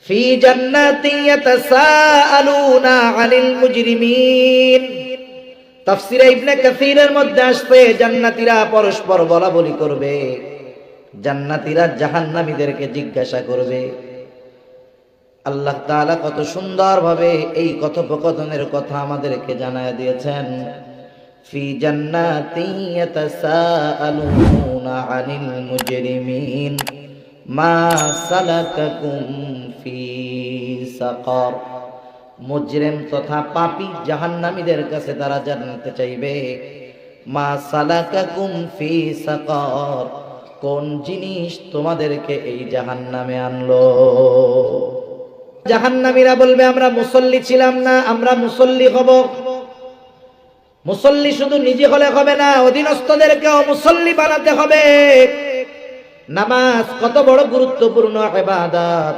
ফি জান্নাতিন ইয়াতাসাআলুনা আনিল মুজরিমিন। তাফসীরে ইবনে কাসীরের মধ্যে আসবে জান্নাতীরা পরস্পর বলাবলি করবে, জান্নাতীরা জাহান্নামীদেরকে জিজ্ঞাসা করবে। আল্লাহ তাআলা কত সুন্দরভাবে এই কথোপকথনের কথা আমাদেরকে জানায় দিয়েছেন। ফি জান্নাতিন ইয়াতাসাআলুনা আনিল মুজরিমিন মা সালাকাকুম ফি সাকার। মুজরিম তথা পাপী জাহান্নামীদের কাছে তারা জানতে চাইবে, মা সালাকাকুম ফি সাকার, কোন জিনিস তোমাদেরকে এই জাহান্নামে আনলো। জাহান্নামীরা বলবে, আমরা মুসল্লি ছিলাম না, আমরা মুসল্লি হব। মুসল্লি শুধু নিজে হলে হবে না, অধীনস্থদেরকেও মুসল্লি বানাতে হবে। নামাজ কত বড় গুরুত্বপূর্ণ ইবাদত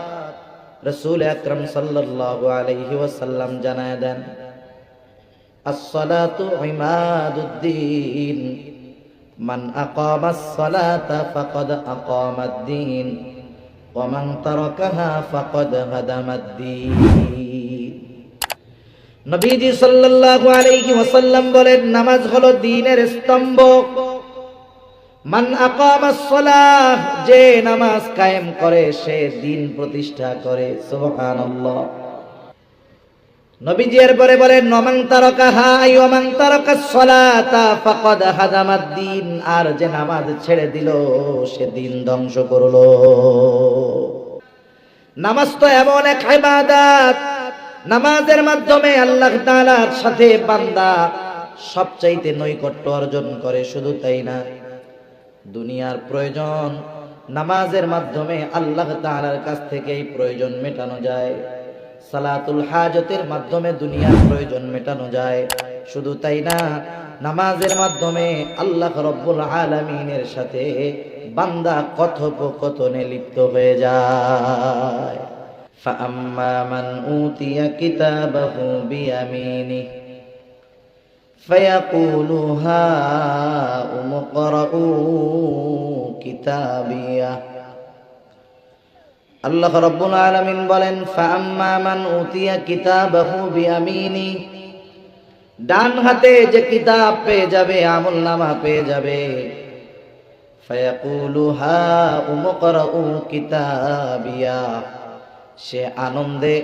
রাসূল আকরাম সাল্লাল্লাহু আলাইহি ওয়াসাল্লাম জানায় দেন, আস-সালাতু ইমাদুদ্দিন, মান আকামাস সালাতা ফাকাদ আকামাদ-দ্বীন ওয়া মান তারাকাহা ফাকাদ হাদামাদ-দ্বীন। নবীজি সাল্লাল্লাহু আলাইহি ওয়াসাল্লাম বলেন, নামাজ হলো দ্বীনের স্তম্ভ। মান আকামাস সালাহ, যে নামাজ কায়েম করে সে দ্বীন প্রতিষ্ঠা করে। সুবহানাল্লাহ। নবীজি এরপরে বলেন, ওয়ামান তারাকাহা আই ওয়ামান তারাকাস সালাতা ফাকাদ হাদামাদ-দ্বীন, আর যে নামাজ ছেড়ে দিল সে দ্বীন ধ্বংস করলো। নামাজ তো এমন এক ইবাদত, নামাজের মাধ্যমে আল্লাহ তাআলার সাথে বান্দা সবচাইতে নৈকট্য অর্জন করে। শুধু তাই না, দুনিয়ার প্রয়োজন নামাজের মাধ্যমে আল্লাহ তাআলার কাছ থেকে এই প্রয়োজন মেটানো যায়। সালাতুল হাজতের মাধ্যমে দুনিয়ার প্রয়োজন মেটানো যায়। শুধু তাই না, নামাজের মাধ্যমে আল্লাহ রাব্বুল আলামিনের সাথে বান্দা কথোপকথনে লিপ্ত হয়ে যায়। فأما من أوتي كتابه بيمينه فيقول هاؤم اقرءوا كتابيه। আল্লাহ রাব্বুল আলামিন বলেন, فأما من أوتي كتابه بيمينه, ডান হাতে যে কিতাব পেয়ে যাবে, আমলনামা পেয়ে যাবে, فيقول هاؤم اقرءوا كتابيه, সে আনন্দে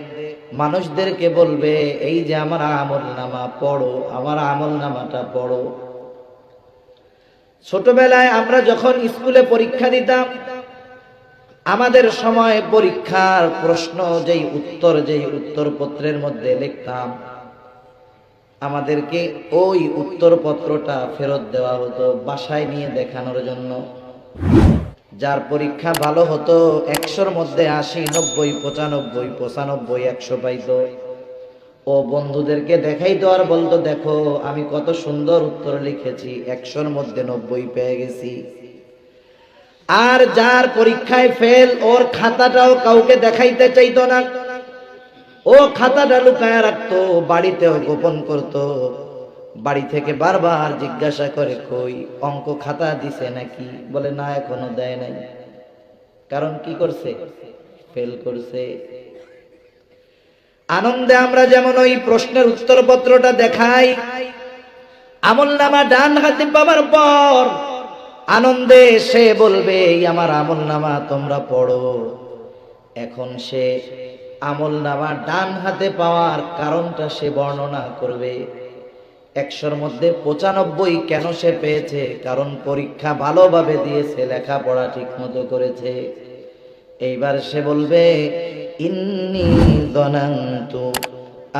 মানুষদেরকে বলবে, এই যে আমার আমলনামা পড়ো, আমার আমলনামাটা পড়ো। ছোটবেলায় আমরা যখন স্কুলে পরীক্ষা দিতাম, আমাদের সময় পরীক্ষার প্রশ্ন যেই উত্তরপত্রের মধ্যে লিখতাম, আমাদেরকে ওই উত্তরপত্রটা ফেরত দেওয়া হতো বাসায় নিয়ে দেখানোর জন্য। যার পরীক্ষা ভালো হতো 100-র মধ্যে 80, 90, 95, 95, 100 পাইতো। ও বন্ধুদেরকে দেখাইতো আর বলতো, দেখো আমি কত সুন্দর উত্তর লিখেছি, 100-র মধ্যে 90 পেয়ে গেছি। আর যার পরীক্ষায় ফেল, ওর খাতাটাও কাউকে দেখাইতে চাইতো না। ও খাতাটা লুকায় রাখতো, বাড়িতেও গোপন করতো। বাড়ি থেকে বারবার জিজ্ঞাসা করে, কই অঙ্ক খাতা দিছে নাকি? বলে না, এখনো দেয় নাই। কারণ কি করছে? ফেল করছে। আনন্দে আমরা যেমন ওই প্রশ্নের উত্তরপত্রটা দেখাই, আমলনামা ডান হাতে পাওয়ার পর আনন্দে সে বলবে, আমার আমলনামা তোমরা পড়ো। এখন সে আমলনামা ডান হাতে পাওয়ার কারণটা সে বর্ণনা করবে। 100-র মধ্যে 95 কেন সে পেয়েছে? কারণ পরীক্ষা ভালোভাবে দিয়েছে, লেখাপড়া ঠিক মতো করেছে। এইবার সে বলবে, ইন্নী যানানতু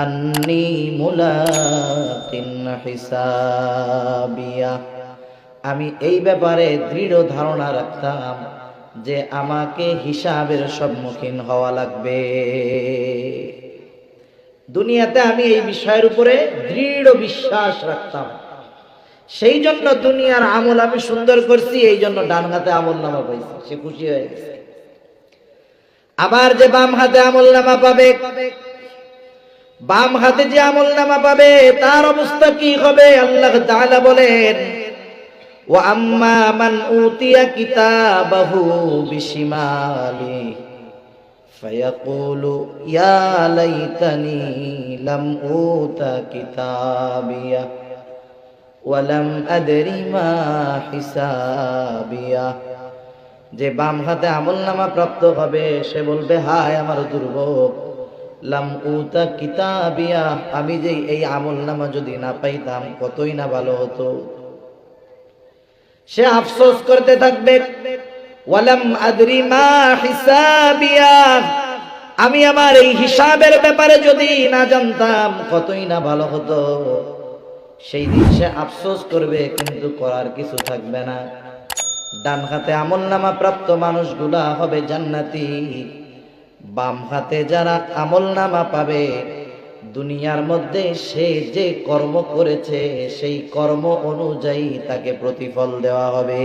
আন্নী মুলাকিন হিসাবিয়া, আমি এই ব্যাপারে দৃঢ় ধারণা রাখতাম যে আমাকে হিসাবের সম্মুখীন হওয়া লাগবে। দুনিয়াতে আমি এই বিষয়ের উপরে দৃঢ় বিশ্বাস রাখতাম, সেই জন্য দুনিয়ার আমল আমি সুন্দর করছি, এই জন্য ডান হাতে আমলনামা পাইছি। সে খুশি হয়ে গেছে। আবার যে বাম হাতে আমলনামা পাবে, বাম হাতে যে আমলনামা পাবে তার অবস্থা কি হবে? আল্লাহ তাআলা বলেন, ওয়া আম্মা মান উতিয়া কিতাবাহু বিশিমালি ফায়াকুলু ইয়া লাইতানি লাম উতা কিতাবিয়া ওয়া লাম আদরি মা হিসাবিয়া। যে বাম হাতে আমলনামা প্রাপ্ত হবে সে বলবে, হায় আমার দুর্ভোগ, লাম উতা কিতাবিয়া, আমি যে এই আমলনামা যদি না পাইতাম কতই না ভালো হতো। সে আফসোস করতে থাকবে, ওয়ালাম আদরি মা হিসাবিয়া, আমি আমার এই হিসাবের ব্যাপারে যদি না জানতাম কতই না ভালো হতো। সেই দিন সে আফসোস করবে, কিন্তু করার কিছু থাকবে না। ডান হাতে আমলনামা প্রাপ্ত মানুষগুলা হবে জান্নাতি। বাম হাতে যারা আমলনামা পাবে, দুনিয়ার মধ্যে সে যে কর্ম করেছে সেই কর্ম অনুযায়ী তাকে প্রতিফল দেওয়া হবে।